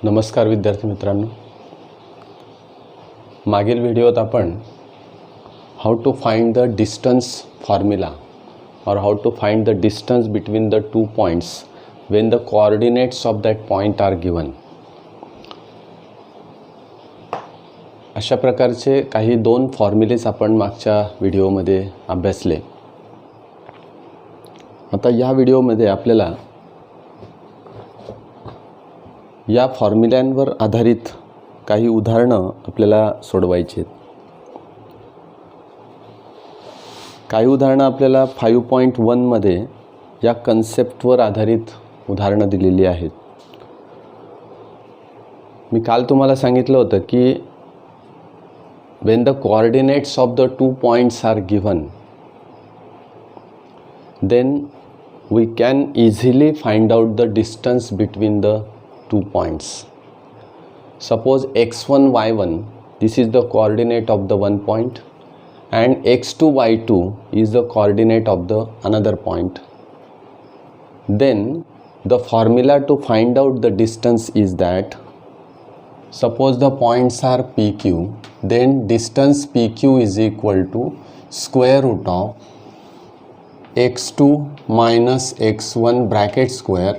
नमस्कार विद्यार्थी मित्रांनो, मागील व्हिडिओत आपण how to find the distance formula और how to find the distance between the two points when the coordinates of that point are given अशा प्रकारचे काही दोन फॉर्म्युलेज आपण मागच्या व्हिडिओमध्ये अभ्यासले. आता या व्हिडिओमध्ये आपल्याला या फॉर्म्युल्यांवर आधारित काही उदाहरणं आपल्याला सोडवायची आहेत. काही उदाहरणं आपल्याला 5.1 मध्ये या कन्सेप्टवर आधारित उदाहरणं दिलेली आहेत. मी काल तुम्हाला सांगितलं होतं की when the coordinates of the two points are given, then we can easily find out the distance between the two points. Suppose x1 y1, this is the coordinate of the one point, and x2 y2 is the coordinate of the another point. Then the formula to find out the distance is that suppose the points are PQ, then distance PQ is equal to square root of x2 minus x1 bracket square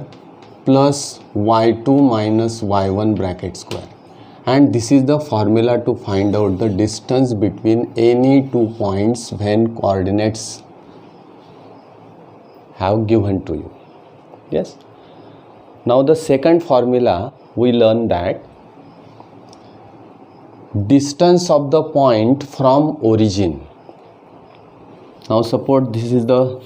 plus y2 minus y1 bracket square, and this is the formula to find out the distance between any two points when coordinates have given to you. Yes. Now the second formula we learn that distance of the point from origin. Now suppose this is the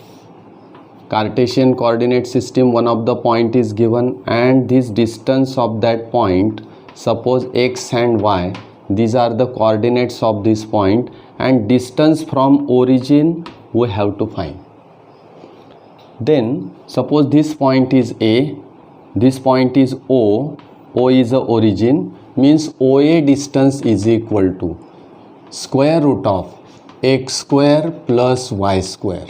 Cartesian coordinate system, one of the point is given and this distance of that point, suppose x and y, these are the coordinates of this point, and distance from origin we have to find. Then suppose this point is A, this point is O is the origin, means OA distance is equal to square root of x square plus y square.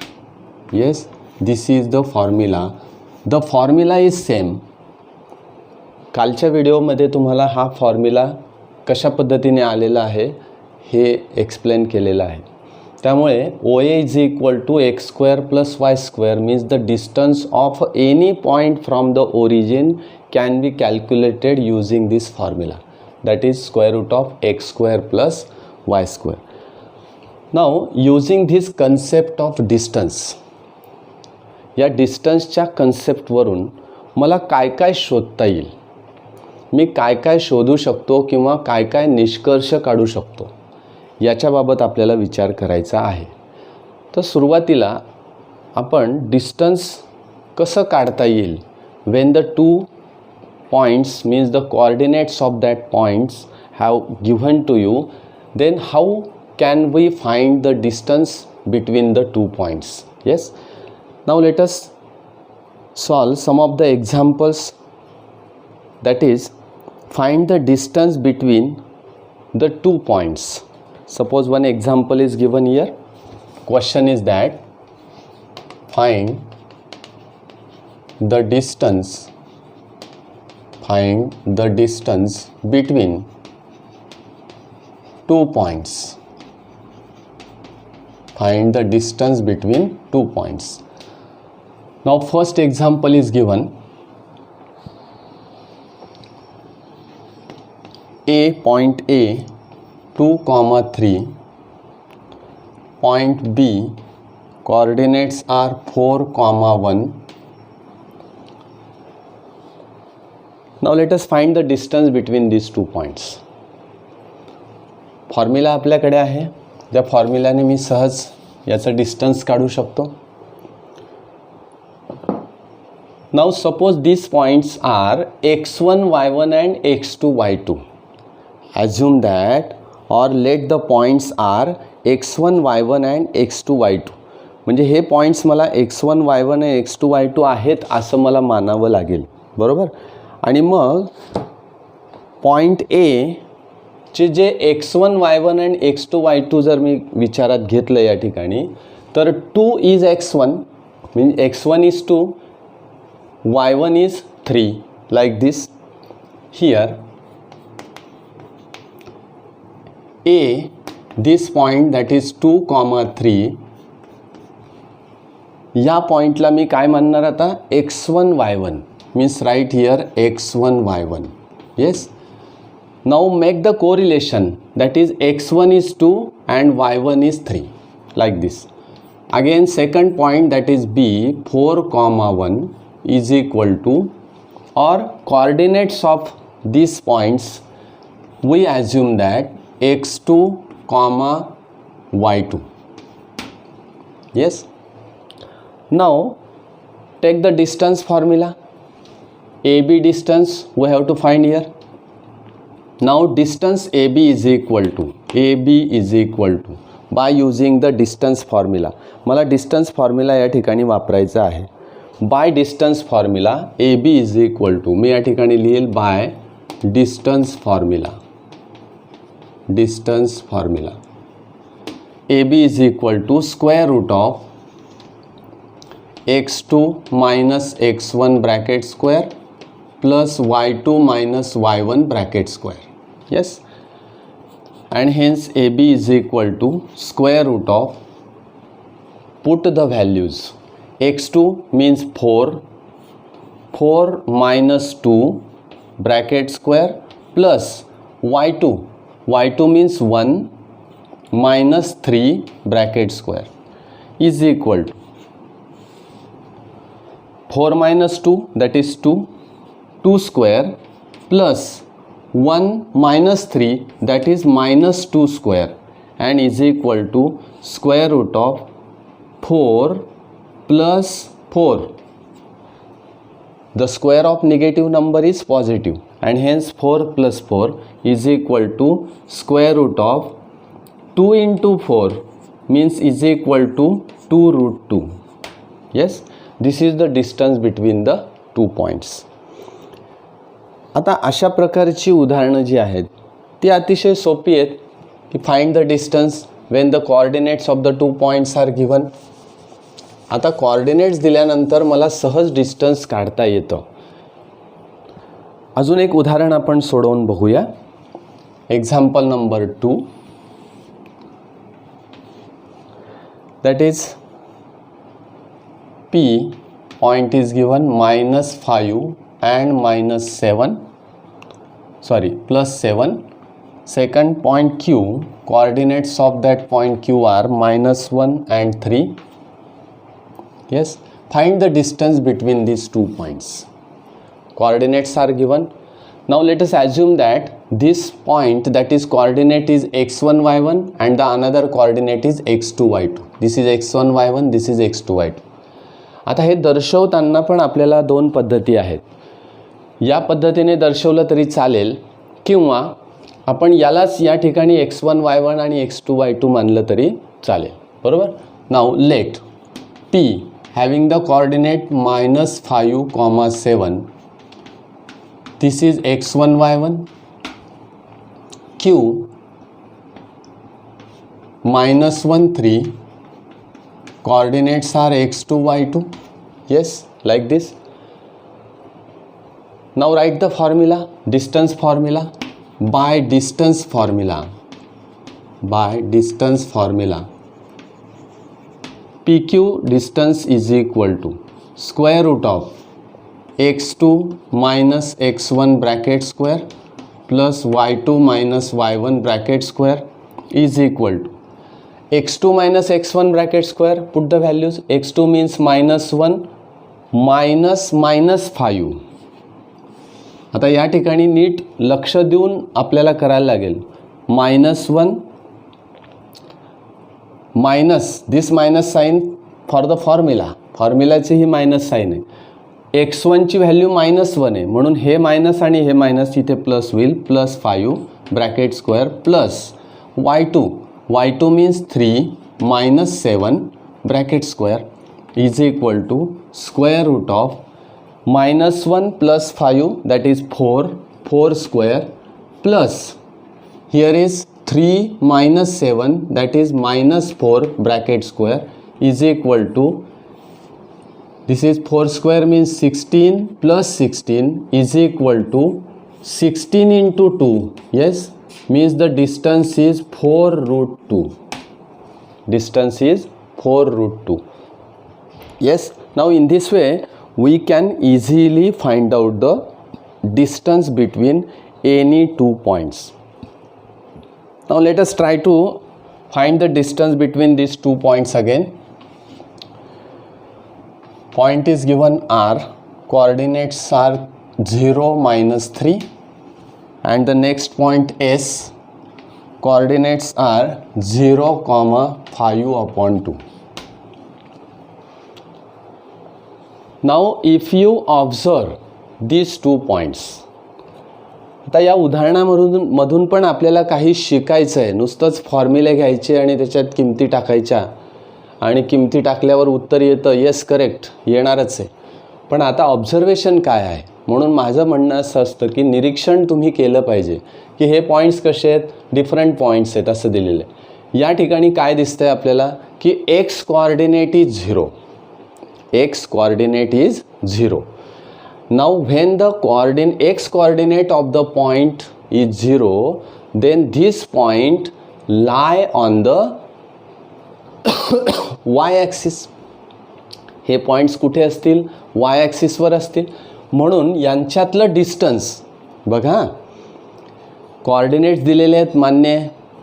Yes, this is the formula. The formula is same. कालच्या व्हिडिओमध्ये तुम्हाला हा formula कशा पद्धतीने आलेला आहे हे explain केलेलं आहे. त्यामुळे OA is equal to x square plus y square means the distance of any point from the origin can be calculated using this formula, that is square root of x square plus y square. Now using this concept of distance, या डिस्टन्सच्या कन्सेप्टवरून मला काय काय शोधता येईल, मी काय काय शोधू शकतो किंवा काय काय निष्कर्ष काढू शकतो याच्याबाबत आपल्याला विचार करायचा आहे. तर सुरुवातीला आपण डिस्टन्स कसं काढता येईल when the two points means the coordinates of that points have given to you, then how can we find the distance between the two points? Yes, now let us solve some of the examples, that is find the distance between the two points. Suppose one example is given here. Question is that find the distance between two points. Find the distance between two points. Now first example is given. Point A 2,3, point B coordinates are 4,1. Now let us find the distance between these two points. Formula आपल्याकडे आहे, त्या फॉर्म्युल्याने मी सहज याचा distance काढू शकतो. Now suppose these points are x1 y1 and x2 y2. Assume that or let the points are x1 y1 and x2 y2. म्हणजे हे points मला x1 y1 आणि x2 y2 आहेत असं मला मानावं लागेल, बरोबर. आणि मग पॉईंट ए चे जे x1 y1 आणि x2 y2 जर मी विचारात घेतलं या ठिकाणी, तर 2 इज x1 म्हणजे x1 is 2, y1 is 3 like this, here A, this point that is 2, 3, या पॉइंटला मी काय म्हणणार आता x1 y1 means write here x1 y1. yes, now make the correlation, that is x1 is 2 and y1 is 3, like this. Again second point, that is B, 4, 1 is equal to, or coordinates of these points we assume that x2, y2. yes, now take the distance formula. AB distance we have to find here. Now distance AB is equal to by using the distance formula. मला distance formula या ठिकाणी वापरायचा आहे. By distance formula AB is equal to, मी या ठिकाणी लिहिल by distance formula. AB is equal to square root of x2 minus x1 bracket square plus y2 minus y1 bracket square. yes, and hence AB is equal to square root of, put the values, x2 means 4 minus 2 bracket square plus y2 means 1 minus 3 bracket square is equal to 4 minus 2, that is 2 square plus 1 minus 3, that is minus 2 square, and is equal to square root of 4 plus 4. The square of negative number is positive, and hence 4 plus 4 is equal to square root of 2 into 4 means is equal to 2 root 2. yes, this is the distance between the 2 points. आता अशा प्रकारची उदाहरणं जी आहेत ती अतिशय सोपी आहेत की find the distance when the coordinates of the 2 points are given. आता कोऑर्डिनेट्स दिल्यानंतर मला सहज डिस्टन्स काढता येतं. अजून एक उदाहरण आपण सोडवून बघूया. Example number 2, that is P point is given -5 and +7. Second point Q, coordinates of that point Q are -1 and 3. yes, find the distance between these 2 points. Coordinates are given. Now let us assume that this point, that is coordinate is x1 y1 and the another coordinate is x2 y2. this is x1 y1, this is x2 y2. आता हे दर्शवताना पण आपल्याला 2 पद्धती आहेत. या पद्धतीने दर्शवलं तरी चालेल किंवा आपण यालाच या ठिकाणी x1 y1 आणि x2 y2 मानलं तरी चालेल. बरोबर. Now let P having the coordinate -5, 7, this is x1 y1. Q -1, 3, coordinates are x2 y2. yes, like this. Now write the formula, distance formula. By distance formula PQ distance is equal to square root of x2 minus x1 bracket square plus y2 minus y1 bracket square is equal to x2 minus x1 bracket square. Put the values. x2 means -1 minus -5. आता या ठिकाणी नीट लक्ष देऊन आपल्याला करायला लागेल. -1 minus this minus sign for the फॉर्म्युलाची ही मायनस साइन आहे. x1 ची व्हॅल्यू -1 आहे म्हणून हे मायनस आणि हे मायनस इथे प्लस होईल. +5 bracket square plus y2 means 3 minus 7 bracket square is equal to square root of -1 plus 5, that is 4 square, plus here is 3 minus 7, that is -4 bracket square is equal to, this is 4 square means 16 plus 16 is equal to 16 into 2, yes, means the distance is 4 root 2. Distance is 4 root 2. Yes, now in this way we can easily find out the distance between any 2 points. Now let us try to find the distance between these 2 points again. Point is given R, coordinates are 0, -3, and the next point S, coordinates are 0, 5/2. Now if you observe these 2 points, आता या उदाहरणामधून पण आपल्याला काही शिकायचं आहे. नुसतंच फॉर्म्युले घ्यायचे आणि त्याच्यात किमती टाकायच्या आणि किमती टाकल्यावर उत्तर येतं, येस करेक्ट येणारच आहे. पण आता ऑब्झर्वेशन काय आहे, म्हणून माझं म्हणणं असं असतं की निरीक्षण तुम्ही केलं पाहिजे की हे पॉईंट्स कसे आहेत, डिफरंट पॉईंट्स आहेत असं दिलेलं आहे. या ठिकाणी काय दिसतंय आपल्याला की x coordinate is 0. X coordinate is 0. Now when the x coordinate of the point is 0, then this point lie on the y axis. हे पॉइंट्स कुठे असतील, y axis वर असतील. म्हणून यांच्यातलं डिस्टन्स बघा, कोऑर्डिनेट्स दिलेले आहेत मान्य,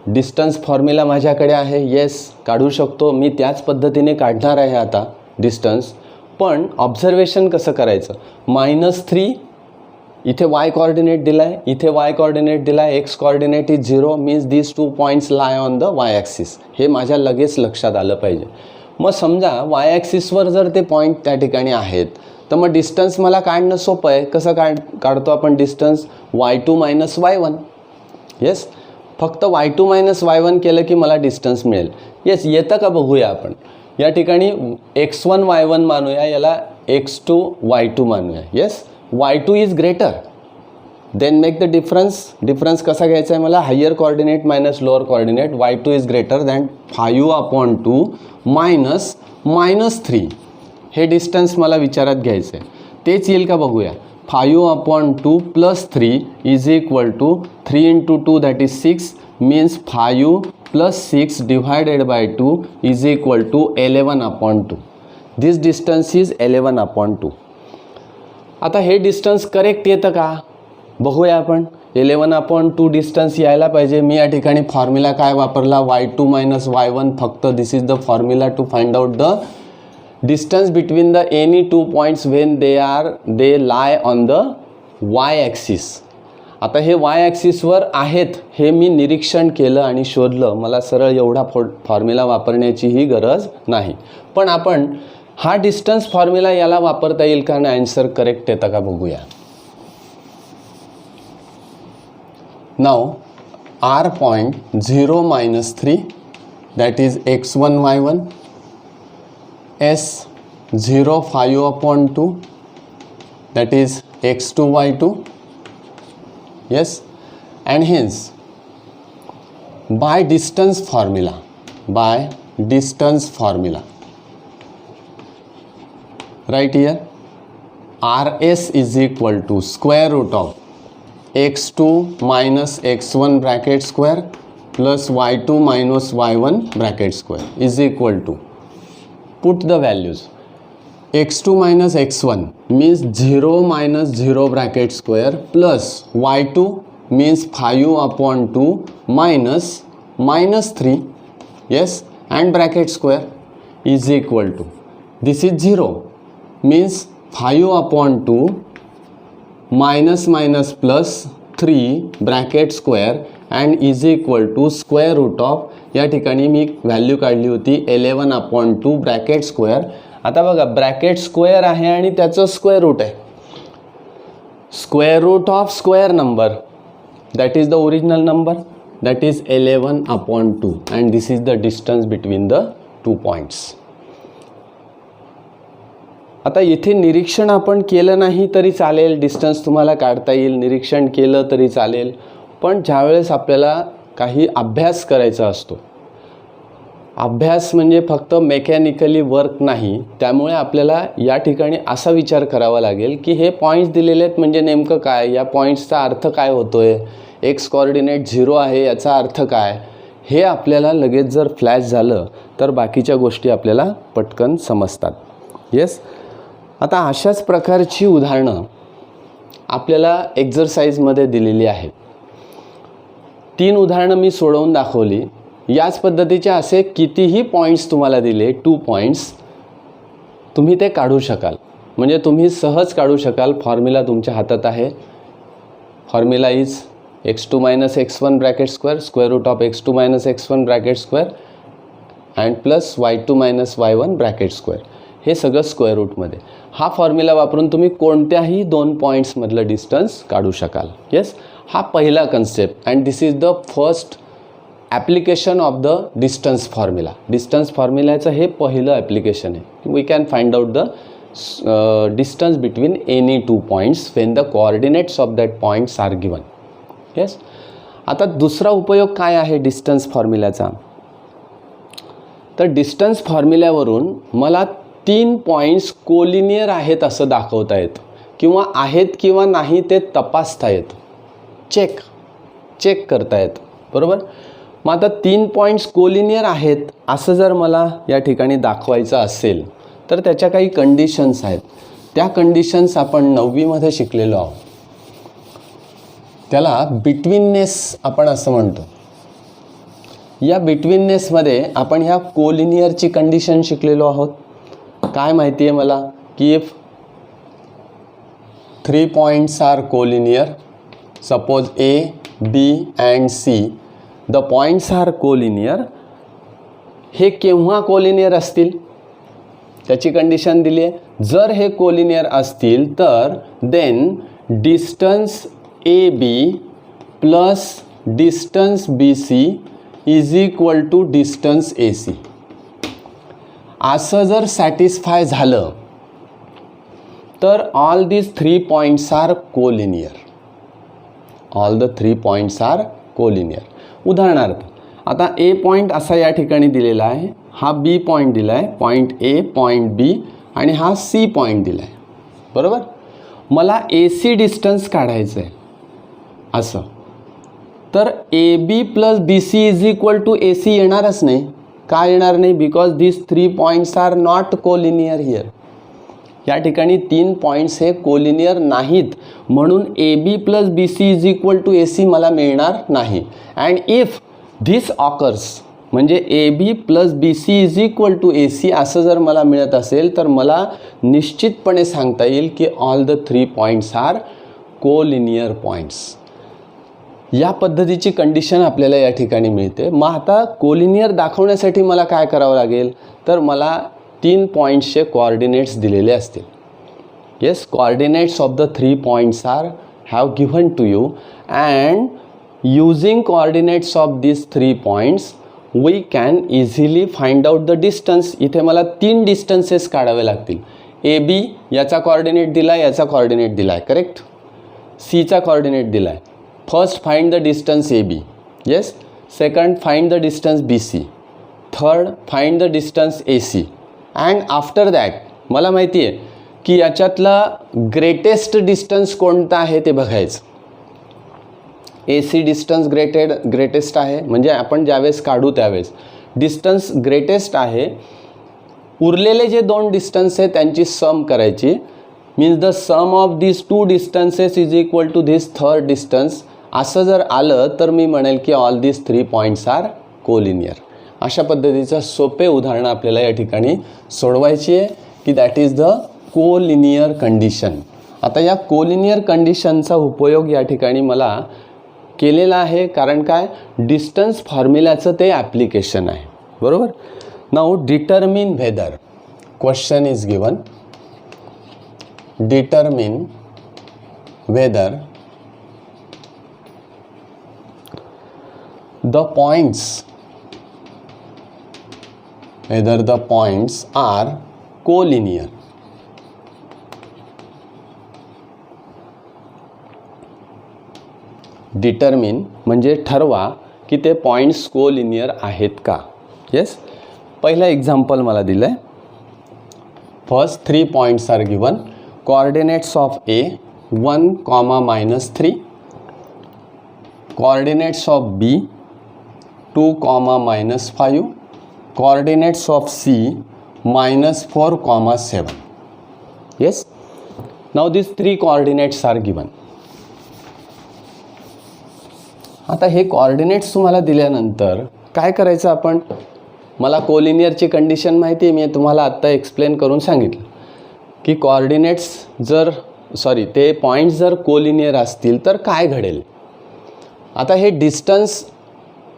डिस्टन्स फॉर्म्युला माझ्याकडे आहे, येस काढू शकतो मी, त्याच पद्धतीने काढणार आहे आता डिस्टन्स. पण ऑब्झर्वेशन कसं करायचं, -3 इथे y कोऑर्डिनेट दिला आहे, इथे y कोऑर्डिनेट दिला आहे, x coordinate is 0, means these 2 points lie on the y axis. हे माझ्या लगेच लक्षात आलं पाहिजे. मग समजा y ॲक्सिसवर जर ते पॉईंट त्या ठिकाणी आहेत तर मग डिस्टन्स मला काढणं सोपं आहे. कसं काढतो आपण डिस्टन्स, y2 - y1. येस, फक्त y2 - y1 केलं की मला डिस्टन्स मिळेल. येस, येतं का बघूया आपण. या ठिकाणी x1 y1 मानूया, याला x2 y2 मानूया. Yes, y2 is greater, then make the difference. Difference कसा घ्यायचा आहे मला, higher coordinate minus lower coordinate. y2 is greater than 5/2 -3. हे डिस्टन्स मला विचारात घ्यायचं आहे. तेच येईल का बघूया. 5/2 + 3 is equal to 3 × 2 that is 6, means 5 + 6 divided by 2 is equal to 11/2. This distance is 11/2. आता हे डिस्टन्स करेक्ट येतं का बघूया आपण. 11/2 डिस्टन्स यायला पाहिजे. मी या ठिकाणी फॉर्म्युला काय वापरला, y2 - y1. फक्त this is the formula to find out the distance between the any 2 points when they lie on the y axis. आता हे y ॲक्सिसवर आहेत हे मी निरीक्षण केलं आणि शोधलं. मला सरळ एवढा फॉर्म्युला वापरण्याचीही गरज नाही. पण आपण हा डिस्टन्स फॉर्म्युला याला वापरता येईल का आणि आन्सर करेक्ट येतं का बघूया. नाव R point 0 -3 that is x1 y1, S 0 5/2 that is x2 y2. Yes, and hence by distance formula right here, RS is equal to square root of x2 minus x1 bracket square plus y2 minus y1 bracket square is equal to, put the values, x2 minus x1 means 0 minus 0 bracket square plus y2 means 5/2 minus -3, yes, and bracket square is equal to, this is 0 means 5/2 minus plus 3 bracket square and is equal to square root of, या ठिकाणी मी value काढली होती 11/2 bracket square. आता बघा bracket square आहे आणि त्याचं square root आहे. Square root of square number that is the original number, that is 11/2 and this is the distance between the 2 points. आता इथे निरीक्षण आपण केलं नाही तरी चालेल, डिस्टन्स तुम्हाला काढता येईल. निरीक्षण केलं तरी चालेल, पण ज्यावेळेस आपल्याला काही अभ्यास करायचा असतो, अभ्यास म्हणजे फक्त मेकॅनिकली वर्क नाही, त्यामुळे आपल्याला या ठिकाणी असा विचार करावा लागेल की हे पॉईंट्स दिलेले आहेत म्हणजे नेमकं काय, या पॉईंट्सचा अर्थ काय होतोय, एक्स कोऑर्डिनेट 0 आहे याचा अर्थ काय, हे आपल्याला लगेच जर फ्लॅश झालं तर बाकीच्या गोष्टी आपल्याला पटकन समजतात. येस, आता अशाच प्रकारची उदाहरणं आपल्याला एक्झरसाइजमध्ये दिलेली आहेत. 3 उदाहरणं मी सोडवून दाखवली. याच पद्धतीचे असे कितीही पॉईंट्स तुम्हाला दिले, 2 पॉईंट्स, तुम्ही ते काढू शकाल. म्हणजे तुम्ही सहज काढू शकाल. फॉर्म्युला तुमच्या हातात आहे. Formula is x2 - x1 bracket square square root of x2 - x1 bracket square and plus y2 - y1 bracket square. हे सगळं स्क्वेअर रूटमध्ये. हा फॉर्म्युला वापरून तुम्ही कोणत्याही 2 पॉईंट्समधलं डिस्टन्स काढू शकाल. येस, हा पहिला concept and this is the first application of the distance formula. Distance फॉर्म्युलाचं हे पहिलं ॲप्लिकेशन आहे. We can find out the distance between any 2 points when the coordinates of that points are given. Yes, आता दुसरा उपयोग काय आहे distance फॉर्म्युल्याचा, तर डिस्टन्स फॉर्म्युल्यावरून मला 3 पॉईंट्स कोलिनियर आहेत असं दाखवता येतं किंवा आहेत किंवा नाही ते तपासता येतं, चेक करता येतं. बरोबर. मग आता 3 पॉईंट्स कोलिनियर आहेत असं जर मला या ठिकाणी दाखवायचं असेल तर त्याच्या काही कंडिशन्स आहेत. त्या कंडिशन्स आपण 9वीमध्ये शिकलेलो आहोत. त्याला बिटवीननेस आपण असं म्हणतो. या बिटवीननेसमध्ये आपण ह्या कोलिनियरची कंडिशन शिकलेलो आहोत. काय माहिती आहे मला की if 3 points are collinear, suppose A, B and C, the points are collinear. हे केव्हा कोलिनियर असतील त्याची कंडिशन दिली आहे. जर हे कोलिनियर असतील तर then distance AB plus distance BC is equal to distance AC. असं जर सॅटिस्फाय झालं तर all this 3 points are collinear. All the 3 points are collinear. उदाहरणार्थ आता A पॉईंट असा या ठिकाणी दिलेला आहे, हा B पॉईंट दिला आहे, पॉईंट A, पॉईंट B आणि हा C पॉईंट दिला आहे. बरोबर. मला AC डिस्टन्स काढायचं आहे असं, तर AB plus BC is equal to AC येणारच नाही. का येणार नाही? Because this 3 points are not collinear here. या ठिकाणी 3 पॉईंट्स हे कोलिनियर नाहीत, म्हणून AB plus BC is equal to AC मला मिळणार नाही. अँड इफ धिस ऑकर्स म्हणजे AB plus BC is equal to AC असं जर मला मिळत असेल तर मला निश्चितपणे सांगता येईल की all the 3 points are collinear points. या पद्धतीची कंडिशन आपल्याला या ठिकाणी मिळते. मग आता कोलिनियर दाखवण्यासाठी मला काय करावं लागेल, तर मला 3 पॉईंट्सचे कोऑर्डिनेट्स दिलेले असतील. Yes, coordinates of the 3 points are have given to you and using coordinates of this 3 points we can easily find out the distance. इथे मला 3 डिस्टन्सेस काढावे लागतील. AB याचा कोऑर्डिनेट दिला आहे, याचा कोऑर्डिनेट दिला आहे, करेक्ट. Cचा कोऑर्डिनेट दिला आहे. First find the distance AB. Yes. Second find the distance BC. Third find the distance AC. And after that मला माहिती आहे की याच्यातला ग्रेटेस्ट डिस्टन्स कोणता आहे ते बघायचं. AC डिस्टन्स ग्रेटेस्ट आहे, म्हणजे आपण ज्यावेळेस काढू त्यावेळेस डिस्टन्स ग्रेटेस्ट आहे. उरलेले जे 2 डिस्टन्स आहेत त्यांची सम करायची. Means the sum of this 2 distances is equal to this third distance. असं जर आलं तर मी म्हणेल की all this 3 points are collinear. अशा पद्धतीचं सोपे उदाहरणं आपल्याला या ठिकाणी सोडवायची आहे की that is the collinear condition. आता या कोलिनियर कंडिशनचा उपयोग या ठिकाणी मला केलेला आहे, कारण काय, डिस्टन्स फॉर्म्युल्याचं ते ॲप्लिकेशन आहे. बरोबर. Now determine whether. Question is given, determine whether the points whether the points are collinear. Determine म्हणजे ठरवा की ते पॉईंट्स कोलिनियर आहेत का. येस, पहिलं एक्झाम्पल मला दिलं आहे. First 3 points are given. Coordinates of A 1, -3. Coordinates of B 2, -5. Coordinates of C -4, 7. Yes. Now these 3 coordinates are given. आता हे कोऑर्डिनेट्स तुम्हाला दिल्यानंतर काय करायचं आपण? मला कोलिनियरची कंडिशन माहिती आहे, मी तुम्हाला आत्ता एक्सप्लेन करून सांगितलं की कोऑर्डिनेट्स ते पॉईंट्स जर कोलिनियर असतील तर काय घडेल. आता हे distance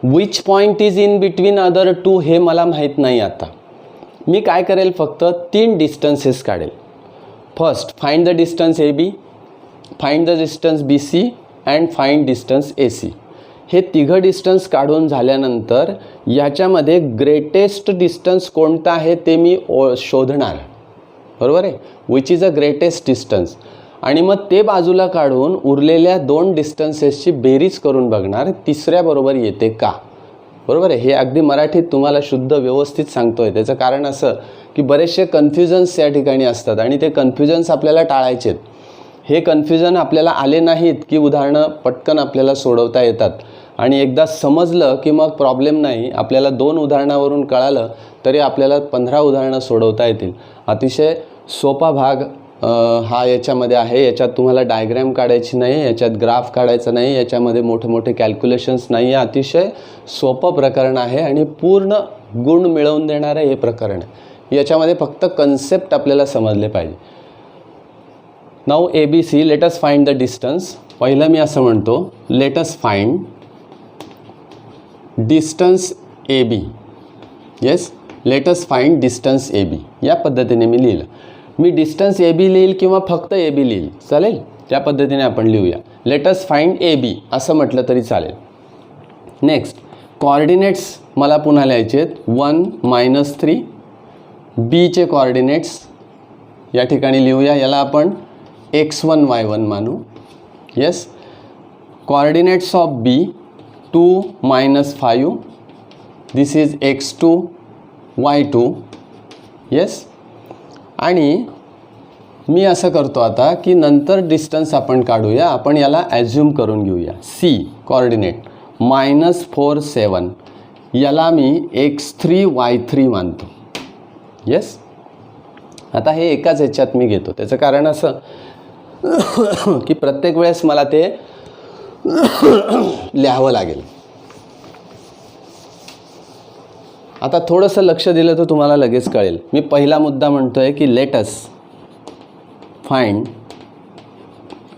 which point is in between other two हे मला माहीत नाही. आता मी काय करेल, फक्त 3 डिस्टन्सेस काढेल. First find the distance A B, find the distance B C and find distance A C. हे तिघं डिस्टन्स काढून झाल्यानंतर याच्यामध्ये ग्रेटेस्ट डिस्टन्स कोणता आहे ते मी शोधणार. बरोबर आहे, which is a greatest distance. आणि मग ते बाजूला काढून उरलेल्या 2 डिस्टन्सेसची बेरीज करून बघणार तिसऱ्याबरोबर येते का. बरोबर आहे. हे अगदी मराठीत तुम्हाला शुद्ध व्यवस्थित सांगतो आहे. त्याचं कारण असं की बरेचसे कन्फ्युजन्स या ठिकाणी असतात आणि ते कन्फ्युजन्स आपल्याला टाळायचे आहेत. हे कन्फ्युजन आपल्याला आले नाहीत की उदाहरणं पटकन आपल्याला सोडवता येतात. आणि एकदा समजलं की मग प्रॉब्लेम नाही. आपल्याला 2 उदाहरणावरून कळालं तरी आपल्याला 15 उदाहरणं सोडवता येतील. अतिशय सोपा भाग हा याच्यामध्ये आहे. याच्यात तुम्हाला डायग्रॅम काढायची नाही, याच्यात ग्राफ काढायचा नाही, याच्यामध्ये मोठे मोठे कॅल्क्युलेशन्स नाही आहे. अतिशय सोपं प्रकरण आहे आणि पूर्ण गुण मिळवून देणारं हे प्रकरण आहे. याच्यामध्ये फक्त कन्सेप्ट आपल्याला समजले पाहिजे. Now A B C, let us find the distance. पहिलं मी असं म्हणतो, let us find distance A B. Yes, let us find distance A B. या पद्धतीने मी लिहिलं. मी डिस्टन्स ए बी लिहिल किंवा फक्त ए बी लिहिल चालेल, त्या पद्धतीने आपण लिहूया. Late us find A B असं म्हटलं तरी चालेल. नेक्स्ट कोऑर्डिनेट्स मला पुन्हा लिहायचे आहेत. 1, -3. बीचे कोऑर्डिनेट्स या ठिकाणी लिहूया. याला आपण x1 y1 मानू. Yes. Coordinates of B 2, -5. This is x2 y2. Yes. आणि मी असं करतो आता की नंतर डिस्टन्स आपण काढूया. आपण याला ॲज्युम करून घेऊया. C coordinate -4, 7. याला मी x3 y3 मानतो. येस. आता हे एकाच ह्याच्यात मी घेतो. त्याचं कारण असं की प्रत्येक वेळेस मला ते लिहावं लागेल. आता थोडंसं लक्ष दिलं तर तुम्हाला लगेच कळेल. मी पहिला मुद्दा म्हणतो आहे की let us find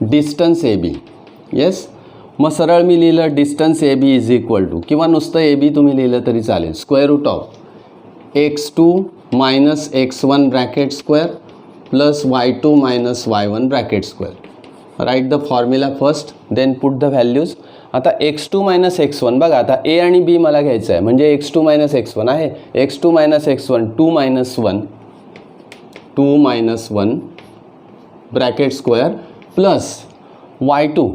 distance A B. Yes. मग सरळ मी लिहिलं distance A B is equal to, किंवा नुसतं ए बी तुम्ही लिहिलं तरी चालेल, square root of x2 - x1 bracket square plus y2 - y1 bracket square. Write the formula first, then put the values. आता x2 - x1 बघा, आता ए आणि बी मला घ्यायचं आहे म्हणजे x2 - x1 आहे. x2 - x1 2 - 1 bracket square plus y2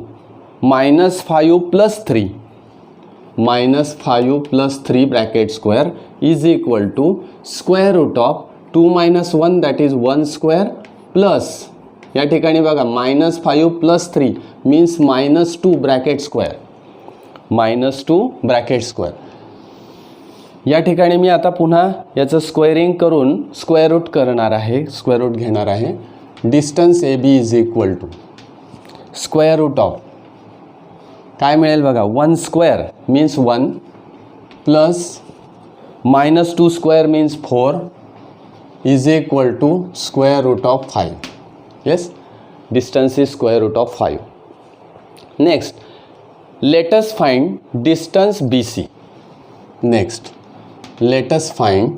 -5 + 3 -5 + 3 bracket square is equal to square root of 2 - 1 that is 1 square plus या ठिकाणी बघा -5 + 3 means -2 bracket square. -2 bracket square. या ठिकाणी मी आता पुन्हा याचं स्क्वेअरिंग करून स्क्वेअर रूट करणार आहे, स्क्वेअर रूट घेणार आहे. Distance A B is equal to square root of काय मिळेल बघा, 1 square means 1 plus -2 square means 4 is equal to square root of 5. Yes. Distance is square root of 5. Next let us find distance BC. Next, let us find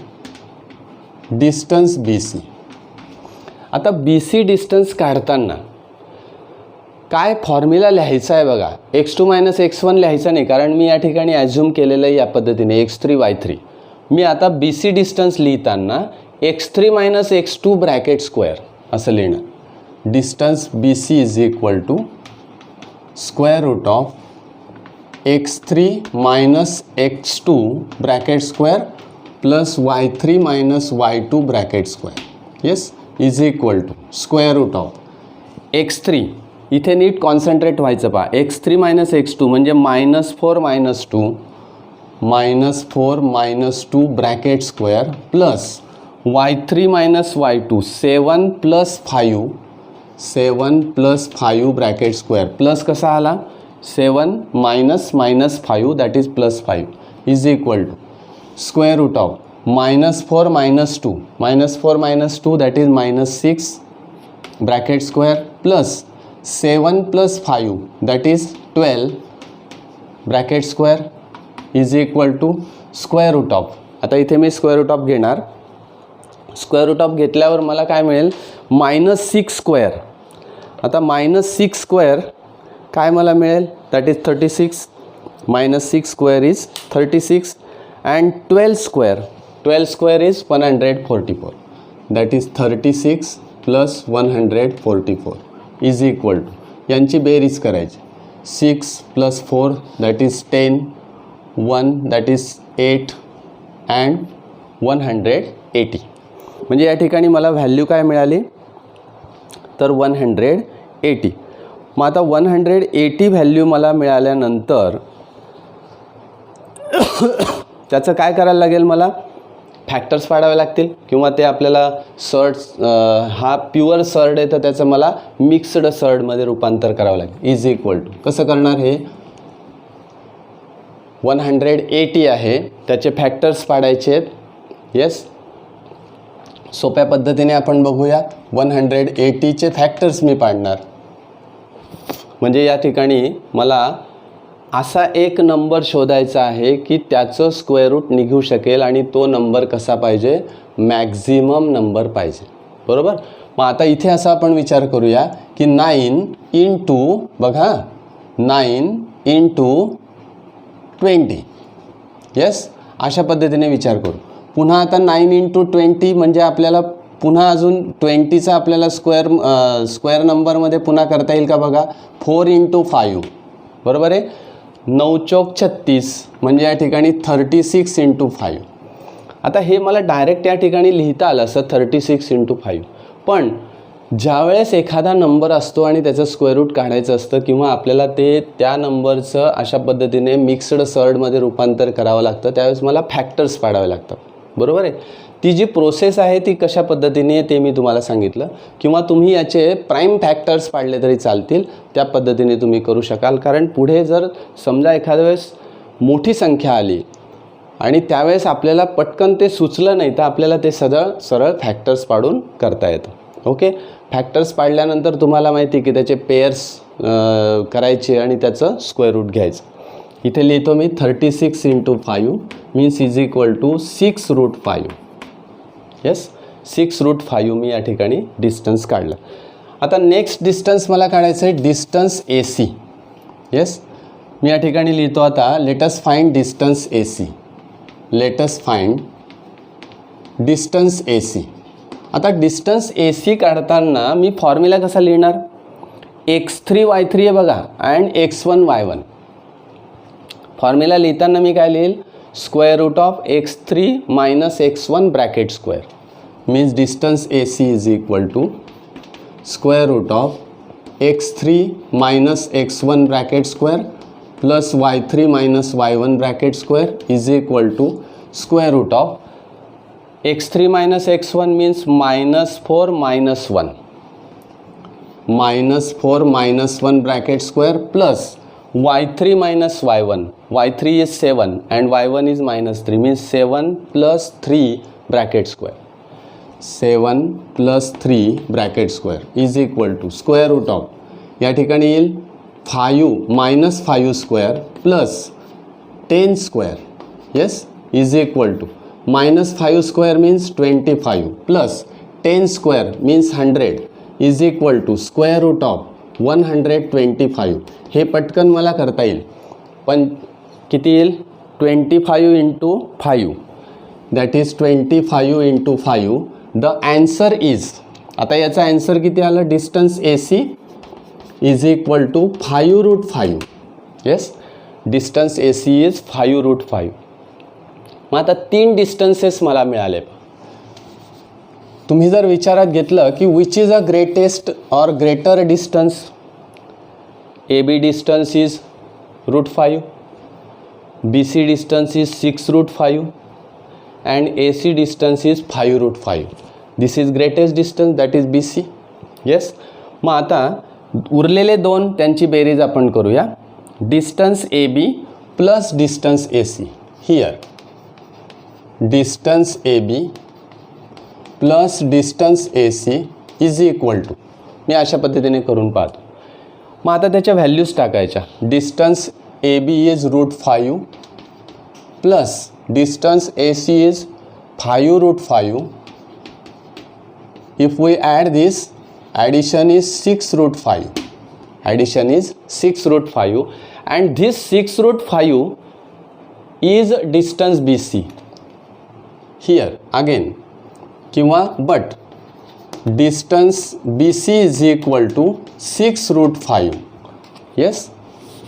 distance BC. आता BC distance काढताना काय formula लिहायचा आहे बघा. x2 - x1 लिहायचा नाही, कारण मी या ठिकाणी ॲज्युम केलेलं आहे या पद्धतीने x3 y3. मी आता BC डिस्टन्स लिहिताना x3 - x2 ब्रॅकेट स्क्वेअर असं लिहिणं. Distance BC is equal to square root of x3 - x2 bracket square plus y3 minus y2 bracket square yes is equal to square root of x3 इथे नीट concentrate व्हायचं पहा x3 minus x2 म्हणजे -4 minus 2 bracket square plus y3 minus y2 7 plus 5 bracket square plus कसा आला 7 minus 5 that is plus 5 is equal to square root of -4 minus 2 that is -6 bracket square plus 7 plus 5 that is 12 bracket square is equal to square root of. आता इथे मी square root of घेणार. Square root of घेतल्यावर मला काय मिळेल -6 square. आता -6 square काय मला मिळेल that is 36 -6 square is 36 and 12 square is 144 that is 36 plus 144 is equal to यांची बेरीज करायची 6 plus 4 that is 10 1 that is 8 and 180 म्हणजे या ठिकाणी मला व्हॅल्यू काय मिळाली तर 180. मग आता 180 व्हॅल्यू मला मिळाल्यानंतर त्याचं काय करायला लागेल मला फॅक्टर्स पाडावे लागतील किंवा ते आपल्याला सर्ड हा प्युअर सर्ड आहे तर त्याचं मला मिक्स्ड सर्डमध्ये रूपांतर करावं लागेल इज इक्वल टू कसं करणार हे 180 आहे त्याचे फॅक्टर्स पाडायचे आहेत येस सोप्या पद्धतीने आपण बघूया 180चे फॅक्टर्स मी पाडणार म्हणजे या ठिकाणी मला असा एक नंबर शोधायचा आहे की त्याचं स्क्वेअर रूट निघू शकेल आणि तो नंबर कसा पाहिजे मॅक्झिमम नंबर पाहिजे बरोबर. मग आता इथे असा आपण विचार करूया की 9 इंटू बघा 9 इंटू 20 येस अशा पद्धतीने विचार करू. पुन्हा आता 9 इंटू 20 म्हणजे आपल्याला पुन्हा अजून 20चा आपल्याला स्क्वेअर नंबरमध्ये पुन्हा करता येईल का बघा 4 इंटू 5 बरोबर आहे 9 चौक 36 म्हणजे या ठिकाणी 36 इंटू 5. आता हे मला डायरेक्ट या ठिकाणी लिहिता आलं असं 36 इंटू 5 पण ज्यावेळेस एखादा नंबर असतो आणि त्याचं स्क्वेअर रूट काढायचं असतं किंवा आपल्याला ते त्या नंबरचं अशा पद्धतीने मिक्स्ड सर्डमध्ये रूपांतर करावं लागतं त्यावेळेस मला फॅक्टर्स पाडावे लागतात बरोबर आहे. ती जी प्रोसेस आहे ती कशा पद्धतीने ते मी तुम्हाला सांगितलं किंवा तुम्ही याचे प्राईम फॅक्टर्स पाडले तरी चालतील त्या पद्धतीने तुम्ही करू शकाल. कारण पुढे जर समजा एखाद्या वेळेस मोठी संख्या आली आणि त्यावेळेस आपल्याला पटकन ते सुचलं नाही तर आपल्याला ते सरळ फॅक्टर्स पाडून करता येतं ओके. फॅक्टर्स पाडल्यानंतर तुम्हाला माहिती की त्याचे पेअर्स करायचे आणि त्याचं स्क्वेअर रूट घ्यायचं. इथे लिहितो मी 36 into 5 means is equal to 6 root 5 yes 6 root 5 मी या ठिकाणी डिस्टन्स काढलं. आता नेक्स्ट डिस्टन्स मला काढायचं आहे डिस्टन्स AC येस मी या ठिकाणी लिहितो आता let's find distance AC. Let's find distance AC. आता डिस्टन्स AC काढताना मी फॉर्म्युला कसा लिहिणार x3 y3 आहे बघा अँड x1 y1. फॉर्म्युला लिहिताना मी काय लिहिल square root of x3 minus x1 bracket square means distance AC is equal to square root of x3 minus x1 bracket square plus y3 minus y1 bracket square is equal to square root of x3 minus x1 means -4 minus 1 -4 minus 1 bracket square plus y3 minus y1 y3 is 7 and y1 is -3 means 7 plus 3 bracket square 7 plus 3 bracket square is equal to square root of या ठिकाणी येईल 5 minus 5 square plus 10 square yes is equal to -5 square means 25 plus 10 square means 100 is equal to square root of 125. हे पटकन मला करता येईल पण किती येईल 25 into 5 that is 25 into 5 the answer is आता याचा ॲन्सर किती आलं distance AC is equal to 5 root 5 yes distance AC is 5 root 5 मग आता 3 डिस्टन्सेस मला मिळाले. तुम्ही जर विचारात घेतलं की विच इज अ ग्रेटेस्ट और greater distance, AB distance is √5, BC distance is 6√5 and AC distance is 5√5. This is greatest distance, that is BC. Yes. मग आता उरलेले 2 त्यांची बेरीज आपण करूया. Distance AB plus distance AC. Here distance AB plus distance AC is equal to, मी अशा पद्धतीने करून पाहतो. मग आता त्याच्या व्हॅल्यूज टाकायच्या. Distance AB is √5 plus distance AC is 5√5. If we add this, addition is 6√5. Addition is 6√5 and this 6√5 is distance BC. Here again किंवा but distance BC is equal to 6√5. Yes.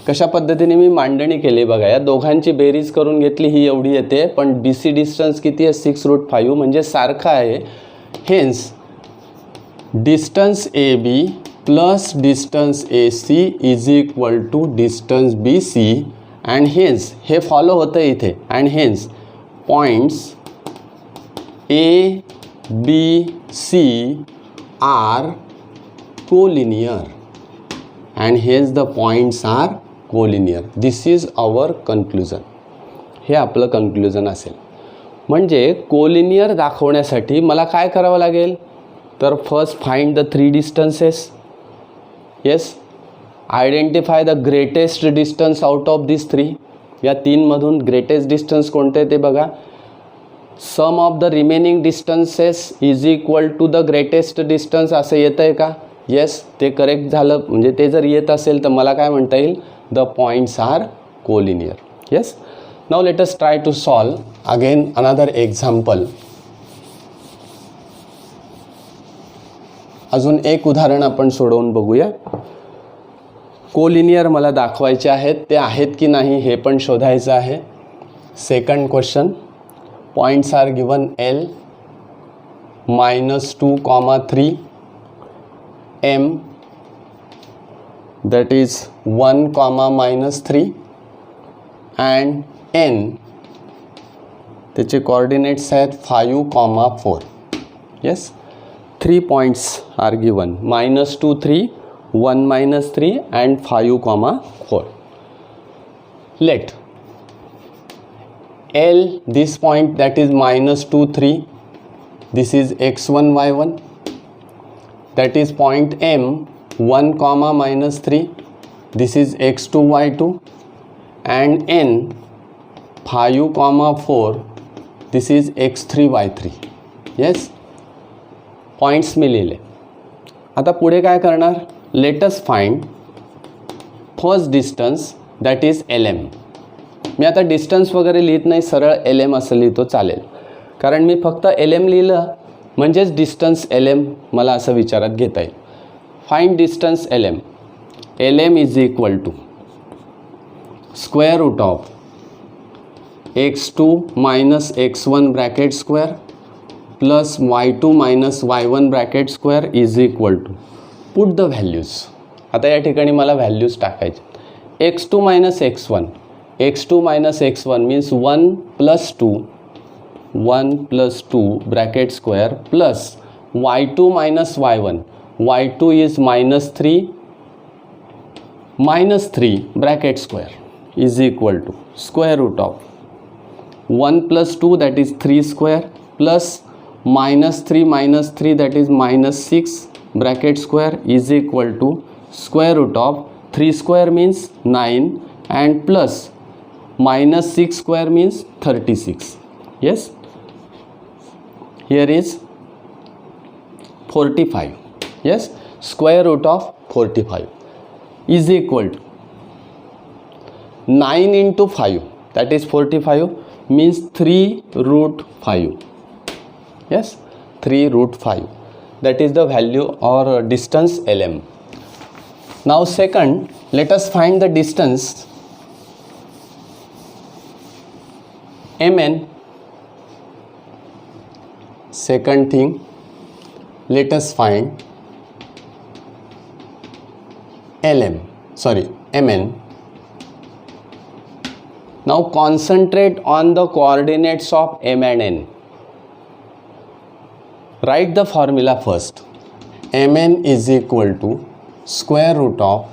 कशा पद्धतीने मी मांडणी केली बघा. या दोघांची बेरीज करून घेतली, ही एवढी येते, पण BC डिस्टन्स किती आहे? 6√5 म्हणजे सारखा आहे. Hence distance AB plus distance AC is equal to distance BC and hence हे फॉलो होतं इथे. And hence points A, B, C are collinear and hence the points are collinear. This is our conclusion. हे आपलं conclusion असेल. म्हणजे collinear दाखवण्यासाठी मला काय करावं लागेल? तर first find the 3 distances. Yes. Identify the greatest distance out of this 3. या 3 मधून ग्रेटेस्ट डिस्टन्स कोणते ते बघा. Sum of the remaining distances is equal to the greatest distance असं येतं आहे का? येस, ते करेक्ट झालं. म्हणजे ते जर येत असेल तर मला काय म्हणता येईल? The points are collinear. Yes. Now let us try to solve again another example. अजून एक उदाहरण आपण सोडवून बघूया. कोलिनियर मला दाखवायचे आहेत, ते आहेत की नाही हे पण शोधायचं आहे. Second question. Points are given L, -2, 3, M, that is 1, -3 and N, त्याचे coordinates आहेत 5, 4. Yes, 3 points are given, -2, 3, 1, -3 and 5, 4. Let L, this point that is -2, 3, this is x1, y1, that is point M, 1, -3, this is x2, y2 and N, 5, 4, this is x3, y3. Yes, points मी लिहिले. आता पुढे काय करणार? Let us find first distance, that is LM. मी आता distance वगैरे लिहित नाही, सरळ LM असं लिहितो, चालेल. कारण मी फक्त LM लिहिलं म्हणजेच डिस्टन्स LM मला असं विचारात घेता येईल. Find distance LM. LM is equal to square root of x2 minus x1 bracket square plus y2 minus y1 bracket square is equal to, put the values. आता या ठिकाणी मला व्हॅल्यूज टाकायचे. x2 minus x1, x2 minus x1 means 1 plus 2 bracket square plus y2 minus y1, y2 is -3 bracket square is equal to square root of 1 plus 2 that is 3 square plus -3 that is -6 bracket square is equal to square root of 3 square means 9 and plus -6 square means 36. Yes, here is 45. Yes, square root of 45 is equal to 9 into 5, that is 45 means 3√5. Yes, 3√5, that is the value or distance LM. Now second, let us find the distance MN. second thing, let us find mn. Now concentrate on the coordinates of m and n. Write the formula first. Mn is equal to square root of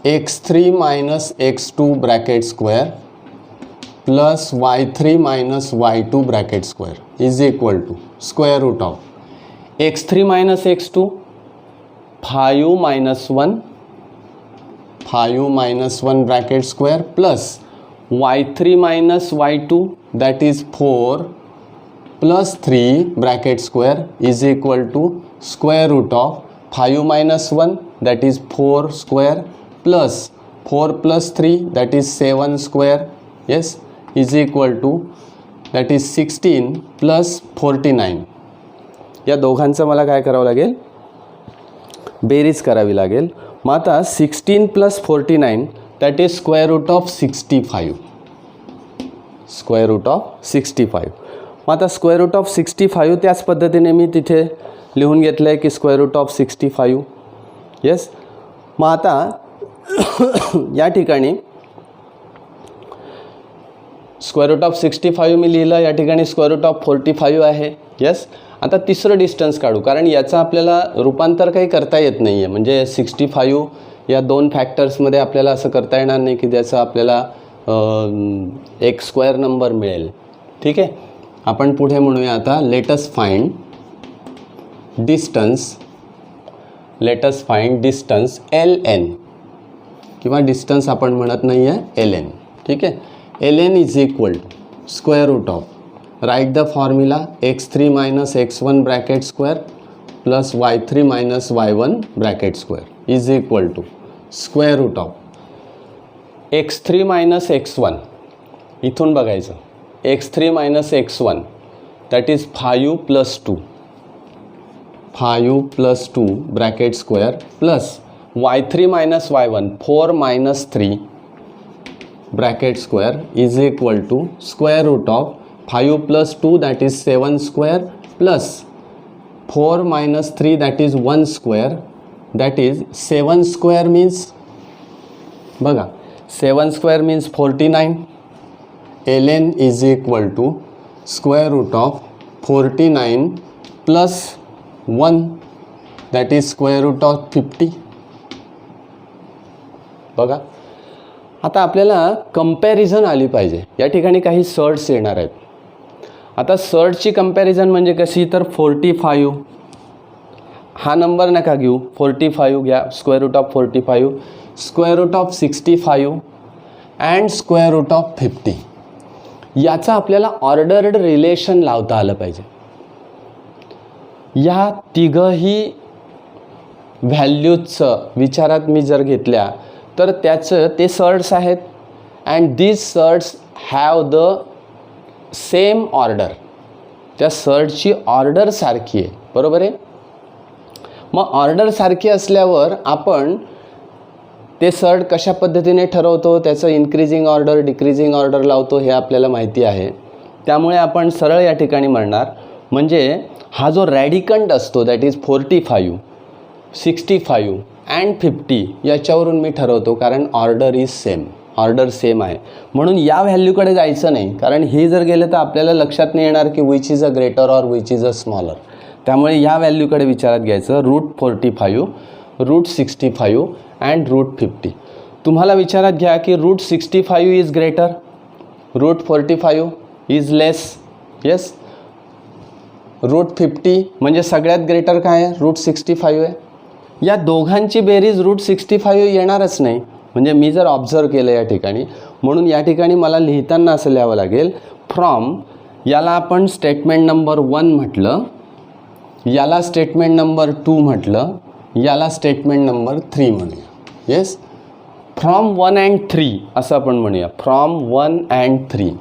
x3 minus x2 bracket square plus y3 minus y2 bracket square is equal to square root of x3 minus x2 5 minus 1 bracket square plus y3 minus y2 that is 4 plus 3 bracket square is equal to square root of 5 minus 1 that is 4 square plus 4 plus 3 that is 7 square, yes, is equal to that is 16 plus 49. या दोघांचं मला काय करावं लागेल, बेरीज करावी लागेल. मग आता 16 plus 49 that is square root of 65. Square root of 65. मग आता स्क्वेअर रूट ऑफ 65 त्याच पद्धतीने मी तिथे लिहून घेतलं आहे की स्क्वेअर रूट ऑफ 65. येस. मग आता या ठिकाणी स्क्वेअर रूट ऑफ 65 मी लिहिलं, या ठिकाणी स्क्वेअर रूट ऑफ 45 आहे. येस. आता तिसरं डिस्टन्स काढू, कारण याचं आपल्याला रूपांतर काही करता येत नाही आहे. म्हणजे 65 या दोन फॅक्टर्समध्ये आपल्याला असं करता येणार नाही की ज्याचं आपल्याला एक स्क्वेअर नंबर मिळेल. ठीक आहे. आपण पुढे म्हणूया आता let us find distance ln किंवा डिस्टन्स आपण म्हणत नाही आहे ln. ठीक आहे. ln is equal to square root of, right the formula x3 minus x1 bracket square plus y3 minus y1 bracket square is equal to square root of x3 minus x1, इथून बघायचं x3 minus x1 that is 5 plus 2 bracket square plus y3 minus y1 4 minus 3 bracket square is equal to square root of 5 plus 2 that is 7 square plus 4 minus 3 that is 1 square that is 7 square means बघा 7 square means 49. ln is equal to square root of 49 plus 1 that is square root of 50. बघा. आता आपल्याला comparison आली पाहिजे. या ठिकाणी काही shirts येणार आहेत. आता सर्टची कंपॅरिझन म्हणजे कशी, तर 45 हा नंबर नका घेऊ, 45 घ्या, square root of 45, square root of 65 and square root of 50. याचा आपल्याला ऑर्डर्ड रिलेशन लावता आलं पाहिजे. या तिघही व्हॅल्यूजचं विचारात मी जर घेतल्या तर त्याचं ते सर्ट्स आहेत and these surds have the same order. त्या सर्टची ऑर्डर सारखी आहे. बरोबर आहे. मग ऑर्डर सारखी असल्यावर आपण ते सर्ट कशा पद्धतीने ठरवतो, त्याचं इन्क्रीजिंग ऑर्डर डिक्रीजिंग ऑर्डर लावतो हे आपल्याला माहिती आहे. त्यामुळे आपण सरळ या ठिकाणी म्हणणार, म्हणजे हा जो रॅडिकंट असतो दॅट इज 45 65 अँड 50 याच्यावरून मी ठरवतो, कारण order is same, order same आहे. म्हणून या व्हॅल्यूकडे जायचं नाही, कारण हे जर गेलं तर आपल्याला लक्षात नाही येणार की which is a greater or which is a smaller. त्यामुळे या व्हॅल्यूकडे विचारात घ्यायचं, रूट 45 रूट 65 अँड रूट 50. तुम्हाला विचारात घ्या की root 65 is greater, root 45 is less. Yes. Root 50 म्हणजे सगळ्यात ग्रेटर काय आहे, रूट 65 आहे. या दोघांची बेरीज रूट 65 येणारच नाही. म्हणजे मी जर ऑब्झर्व केलं या ठिकाणी, म्हणून या ठिकाणी मला लिहिताना असं लिहावं लागेल, फ्रॉम, याला आपण स्टेटमेंट नंबर 1 म्हटलं, याला स्टेटमेंट नंबर 2 म्हटलं, याला स्टेटमेंट नंबर 3 म्हणूया. येस. फ्रॉम 1 अँड 3 असं आपण म्हणूया. फ्रॉम 1 अँड 3,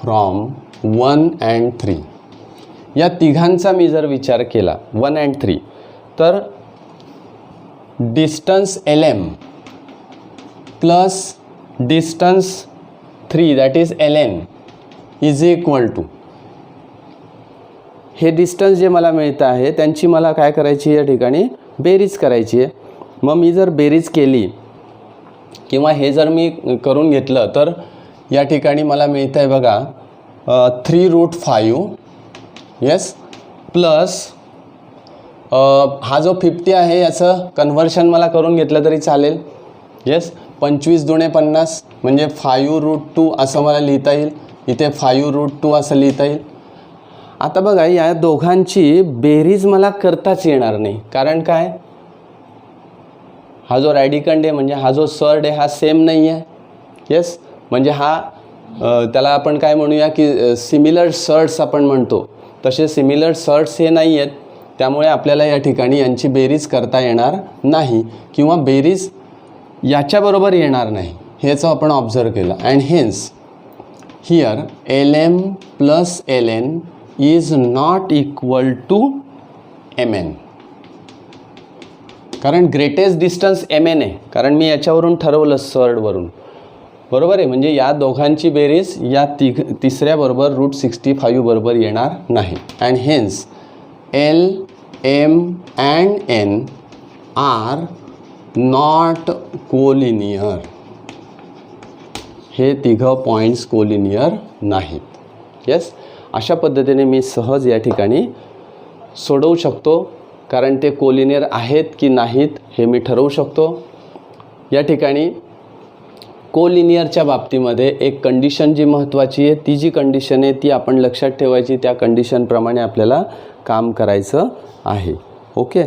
फ्रॉम 1 अँड 3 या तिघांचा मी जर विचार केला 1 अँड 3, तर distance LM plus distance 3 that is LN is equal to हे डिस्टन्स जे मला मिळतं आहे त्यांची मला काय करायची या ठिकाणी बेरीज करायची आहे. मग मी जर बेरीज केली किंवा हे जर मी करून घेतलं तर या ठिकाणी मला मिळतं आहे बघा 3√5 येस प्लस हा जो 50 आहे याचं कन्व्हर्शन मला करून घेतलं तरी चालेल. येस 25 दुणे 50 म्हणजे 5√2 असं मला लिहिता येईल. इथे 5√2 असं लिहिता येईल. आता बघा या दोघांची बेरीज मला करताच येणार नाही. कारण काय, हा जो रॅडिकंड आहे म्हणजे हा जो सर्ड आहे हा सेम नाही आहे. येस म्हणजे हा त्याला आपण काय म्हणूया की सिमिलर सर्ड्स आपण म्हणतो, तसे सिमिलर सर्ड्स हे नाही आहेत. त्यामुळे आपल्याला या ठिकाणी यांची बेरीज करता येणार नाही किंवा बेरीज याच्याबरोबर येणार नाही, हेच आपण ऑब्झर्व केलं. And hence here LM plus LN is not equal to MN. कारण ग्रेटेस्ट डिस्टन्स MN आहे, कारण मी याच्यावरून ठरवलं सर्डवरून, बरोबर आहे. म्हणजे या दोघांची बेरीज या तिसऱ्याबरोबर √65 बरोबर येणार नाही. And hence L, M and N are not collinear. हे तिघं पॉईंट्स कोलिनियर नाहीत. येस अशा पद्धतीने मी सहज या ठिकाणी सोडवू शकतो, कारण ते कोलिनियर आहेत की नाहीत हे मी ठरवू शकतो. या ठिकाणी कोलिनियरच्या बाबतीमध्ये एक कंडिशन जी महत्त्वाची आहे, ती जी कंडिशन आहे ती आपण लक्षात ठेवायची. त्या कंडिशनप्रमाणे आपल्याला काम करायचं आहे. ओके.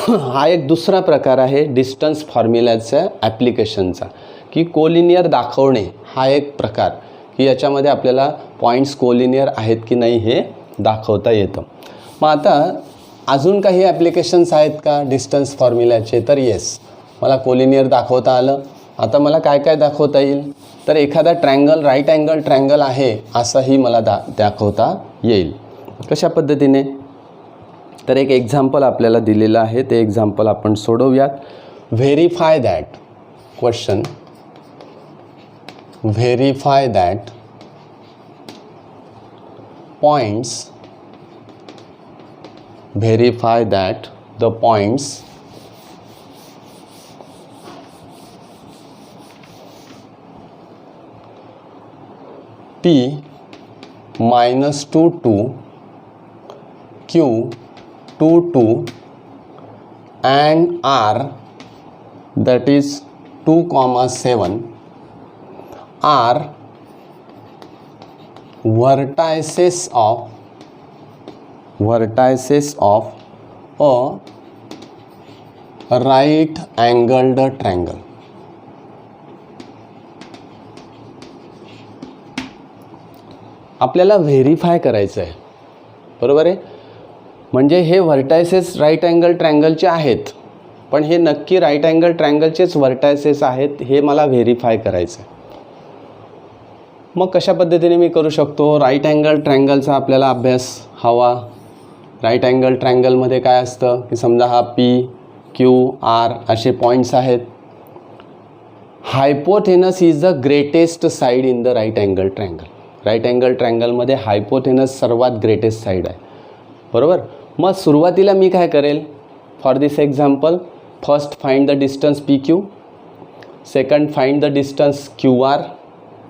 हा एक दुसरा प्रकार आहे डिस्टन्स फॉर्म्युल्याच्या ॲप्लिकेशनचा, की कोलिनियर दाखवणे हा एक प्रकार, की याच्यामध्ये आपल्याला पॉईंट्स कोलिनियर आहेत की नाही हे दाखवता येतं. मग आता अजून काही ॲप्लिकेशन्स आहेत का डिस्टन्स फॉर्म्युल्याचे? तर येस, मला कोलिनियर दाखवता आलं. आता मला काय काय दाखवता येईल? तर एखादा ट्रँगल राईट अँगल ट्रँगल आहे असंही मला दाखवता येईल. कशा पद्धतीने? तर एक एक्झाम्पल आपल्याला दिलेलं आहे, ते एक्झाम्पल आपण सोडवूयात. Verify that question, verify that points, verify that the points P -2 2 Q 2 2 and R that is 2,7 are vertices of a right angled triangle. आपल्याला व्हेरीफाय करायचं आहे, बरोबर आहे. म्हणजे हे व्हर्टायसेस राईट अँगल ट्रँगलचे आहेत, पण हे नक्की राईट अँगल ट्रँगलचेच व्हर्टायसेस आहेत हे मला व्हेरीफाय करायचं आहे. मग कशा पद्धतीने मी करू शकतो? राईट अँगल ट्रँगलचा आपल्याला अभ्यास हवा. राईट अँगल ट्रँगलमध्ये काय असतं की समजा हा P, Q, R असे पॉईंट्स आहेत. Hypotenuse is the greatest side in the right angle triangle. Right angle ट्रँगलमध्ये हायपोथेनस सर्वात ग्रेटेस्ट साईड आहे, बरोबर. मग सुरुवातीला मी काय करेल? For this example, first find the distance PQ, second find the distance QR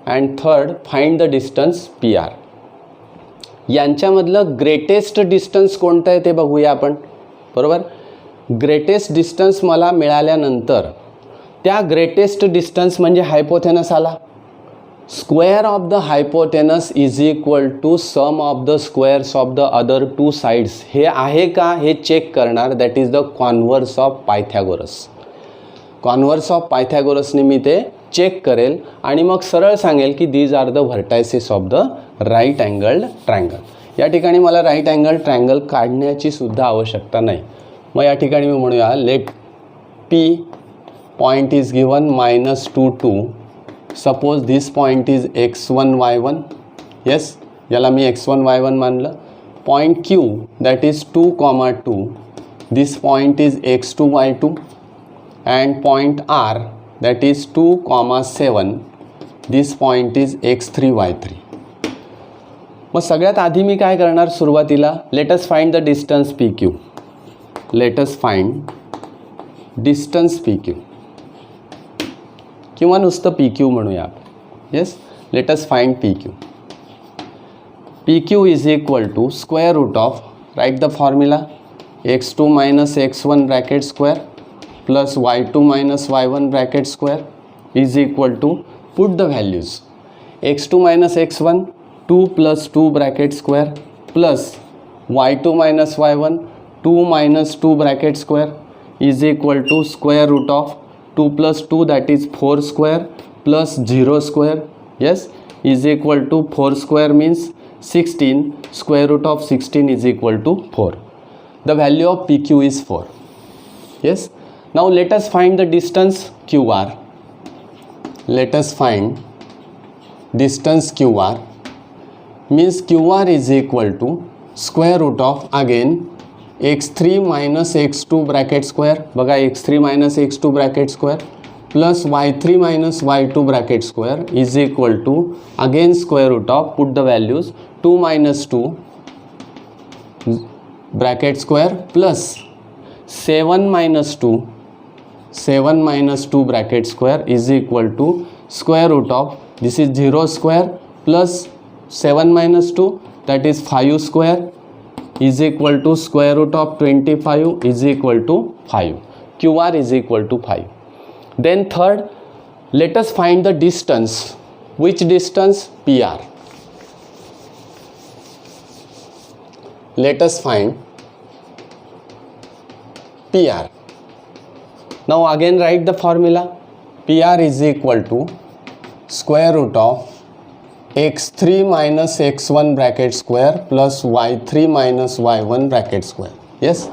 and third find the distance PR. यांच्यामधलं ग्रेटेस्ट डिस्टन्स कोणतं आहे ते बघूया आपण, बरोबर. ग्रेटेस्ट डिस्टन्स मला मिळाल्यानंतर त्या ग्रेटेस्ट डिस्टन्स म्हणजे हायपोथेनस आला. Square of the hypotenuse is equal to sum of the squares of the other two sides. हे आहे का हे चेक करणार. That is the converse of Pythagoras. Converse of पायथागोरसने मी ते चेक करेल आणि मग सरळ सांगेल की these are the vertices of the right angled triangle. या ठिकाणी मला राईट अँगल ट्रँगल काढण्याची सुद्धा आवश्यकता नाही. मग या ठिकाणी मी म्हणूया let P point is given -2 2. Suppose this point is x1 y1. Yes, याला मी x1 y1 मानलं. Point Q that is 2,2. This point is x2 y2 and point R that is 2,7. this point is x3 y3. मग सगळ्यात आधी मी काय करणार सुरुवातीला, let us find the distance P Q. Let us find distance P Q किंवा नुसतं P Q म्हणूया. Yes, let us find P Q. P Q is equal to square root of, right the formula, x2 minus x1 bracket square plus y2 minus y1 bracket square is equal to, put the values, x2 minus x1 2 plus 2 bracket square plus y2 minus y1 2 minus 2 bracket square is equal to square root of 2 plus 2 that is 4 square plus 0 square. Yes, is equal to 4 square means 16, square root of 16 is equal to 4. The value of PQ is 4. Yes. Now let us find the distance QR. Let us find distance QR. Means QR is equal to square root of, again, x3 minus x2 bracket square. बघा, x3 minus x2 bracket square plus y3 minus y2 bracket square is equal to, again, square root of, put the values, 2 minus 2 bracket square plus 7 minus 2 bracket square is equal to square root of, this is 0 square plus 7 minus 2 that is 5 square is equal to square root of 25 is equal to 5. QR is equal to 5. Then third, let us find the distance. Which distance? PR. Let us find PR. Now again write the formula. PR is equal to square root of x3 minus x1 bracket square plus y3 minus y1 bracket square. Yes.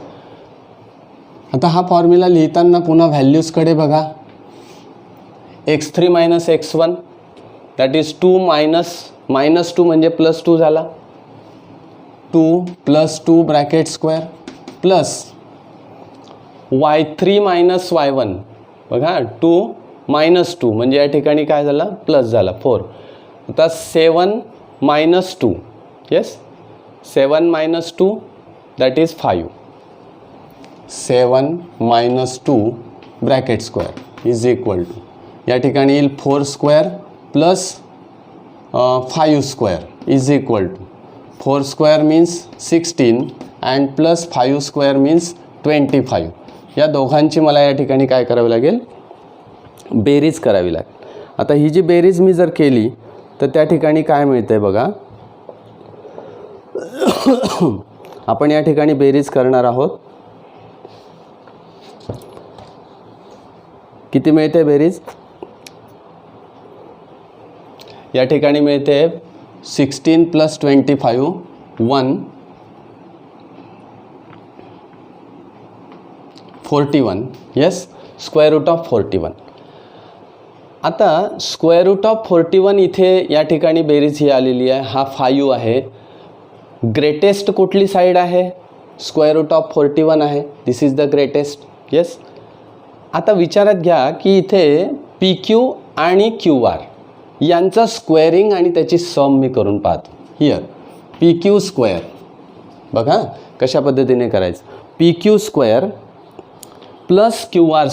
आता हा formula लिहिताना पुन्हा व्हॅल्यूजकडे बघा. x3 minus x1 that is 2 minus 2 म्हणजे plus 2 झाला, 2 plus 2 bracket square plus y3 minus y1 बघा, 2 minus 2 म्हणजे या ठिकाणी काय झालं, प्लस झाला 4. आता 7 minus 2, yes, 7 minus 2 that is 5. 7 minus 2 bracket square is equal to, या ठिकाणी येईल 4 square plus 5 square is equal to 4 square means 16 and plus 5 square means 25. या दोघांची मला या ठिकाणी काय करावी लागेल, बेरीज करावी लागेल. आता ही जी बेरीज मी जर केली तर त्या ठिकाणी काय मिळते बघा, आपण या ठिकाणी बेरीज करणार आहोत. किती मिळते बेरीज, या ठिकाणी मिळते 16 plus 25 1 41. Yes, square root of 41. आता स्क्वेअर रूट ऑफ 41 इथे या ठिकाणी बेरीज ही आलेली आहे, हा 5 आहे. ग्रेटेस्ट कुठली साईड आहे, स्क्वेअर रूट ऑफ 41 आहे, दिस इज द ग्रेटेस्ट. येस. आता विचारात घ्या की इथे पी क्यू आणि क्यू आर यांचा स्क्वेअरिंग आणि त्याची सम मी करून पाहतो. हिअर पी क्यू स्क्वेअर, बघा कशा पद्धतीने करायचं, P Q square plus Q R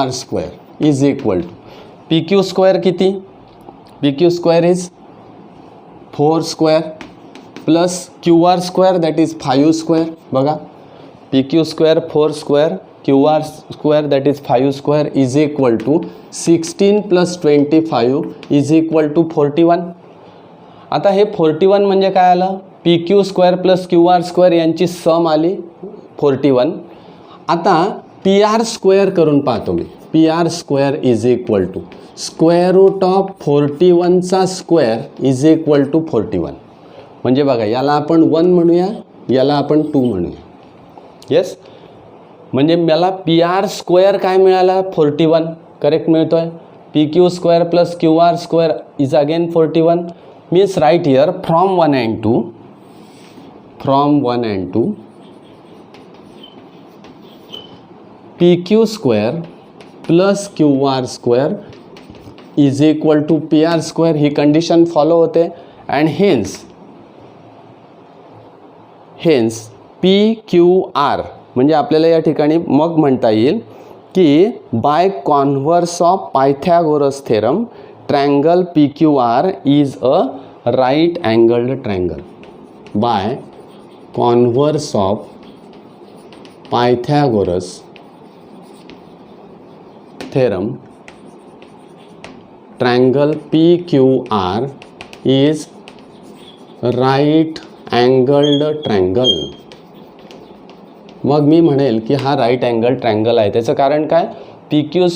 square is equal to, P Q square किती, P Q square is 4 square plus Q R square that is 5 square. बघा, P Q square 4 square, Q R square that is 5 square is equal to 16 plus 25 is equal to 41. आता हे 41 म्हणजे काय आलं, P Q square plus Q R square यांची सम आली 41. आता P R square करून पाहतो मी, P R square is equal to square root of 41चा स्क्वेअर इज इक्वल टू 41. म्हणजे बघा, याला आपण 1 म्हणूया, याला आपण 2 म्हणूया. येस, म्हणजे मला पी आर स्क्वेअर काय मिळाला, 41 करेक्ट मिळतो आहे. P Q square plus Q R square is again 41. Means right here from 1 and 2 P Q square plus Q R square is equal to P R square. ही condition follow होते. And hence PQR म्हणजे आपल्याला या ठिकाणी मग म्हणता येईल की by converse of Pythagoras theorem triangle PQR is a right angled triangle. By converse of Pythagoras theorem triangle PQR is right angled triangle. मग मी म्हणेल की हा राईट अँगल ट्रँगल आहे. त्याचं कारण काय, PQ²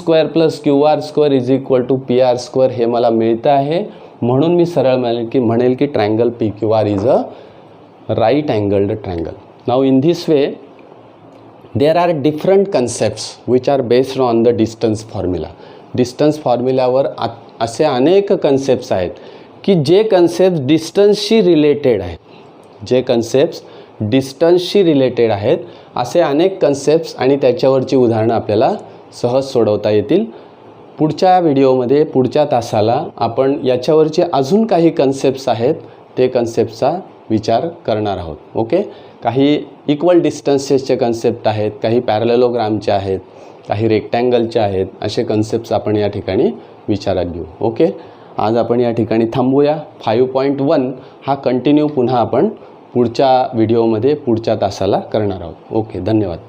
+ QR² is equal to PR² हे मला मिळतं आहे, म्हणून मी सरळ म्हणेल की triangle PQR is a right angled triangle. Now in this way there are different concepts which are based on the distance formula. Distance फॉर्म्युल्यावर असे अनेक कन्सेप्ट्स आहेत की जे कन्सेप्ट डिस्टन्सशी रिलेटेड आहेत, डिस्टन्सशी रिलेटेड आहेत. असे अनेक कन्सेप्ट्स आणि त्याच्यावरची उदाहरणं आपल्याला सहज सोडवता येतील. पुढच्या व्हिडिओमध्ये पुढच्या तासाला आपण याच्यावरचे अजून काही कन्सेप्ट्स आहेत ते कन्सेप्टचा विचार करणार आहोत. ओके, काही इक्वल डिस्टन्सेसचे कन्सेप्ट आहेत, काही पॅरलेलोग्रामचे आहेत, काही रेक्टँगलचे आहेत. असे कन्सेप्ट्स आपण या ठिकाणी विचारात घेऊ. ओके, आज आपण या ठिकाणी थांबूया. 5.1 हा कंटिन्यू पुन्हा आपण पुढच्या व्हिडिओमध्ये पुढच्या तासाला करणार आहोत. ओके, धन्यवाद.